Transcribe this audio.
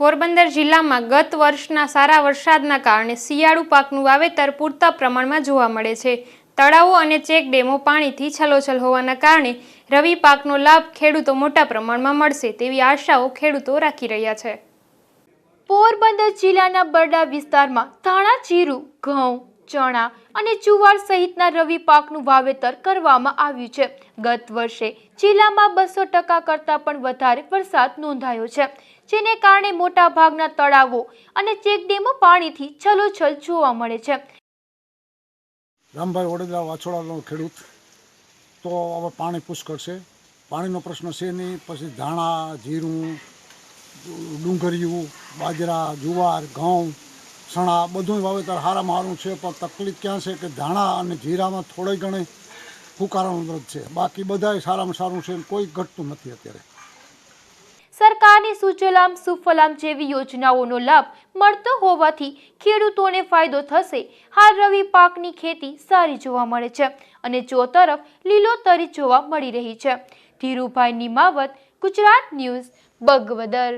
પોરબંદર જિલ્લામાં ગત વર્ષના સારા વરસાદના કારણે શિયાળુ પાકનું વાવેતર પૂરતા પ્રમાણમાં જોવા મળે છે। તળાવો અને ચેક ડેમો પાણીથી છલોછલ હોવાના કારણે રવિ પાકનો લાભ ખેડૂતો મોટા પ્રમાણમાં મળશે તેવી આશાઓ ખેડૂતો રાખી રહ્યા છે। પોરબંદર જિલ્લાના બરડા વિસ્તારમાં ધાણા, જીરું, ઘઉં, ચણા અને જુવાર સહિતના રવિ પાકનું વાવેતર કરવામાં આવ્યું છે। ગત વર્ષે જિલ્લામાં 200% કરતાં પણ વધારે વરસાદ નોંધાયો છે, જેને કારણે મોટા ભાગના તળાવો અને ચેકડેમો પાણીથી છલોછલ જોવા મળે છે। રામભાઈ વડોદરા વાછોડાનો ખેડૂત તો હવે પાણી પુષ્કળ છે, પાણીનો પ્રશ્ન છે નહીં। પછી ધાણા, જીરું, ડુંગળીયું, બાજરા, જુવાર, ઘઉં, ચણા બધું વાવેતર સારામાં સારું છે। પણ તકલીફ ક્યાં છે કે ધાણા અને જીરામાં થોડી ઘણી ફુકારાનો દર્દ છે, બાકી બધાય સારામાં સારું છે, કોઈ ઘટતું નથી અત્યારે। સરકારની સુજલામ સુફલામ જેવી યોજનાઓનો લાભ મળતો હોવાથી ખેડૂતોને ફાયદો થશે। હાલ રવિ પાકની ખેતી સારી જોવા મળે છે અને ચોતરફ લીલોતરી જોવા મળી રહી છે। ધીરુભાઈ નિમાવત, ગુજરાત ન્યૂઝ, બગવદર।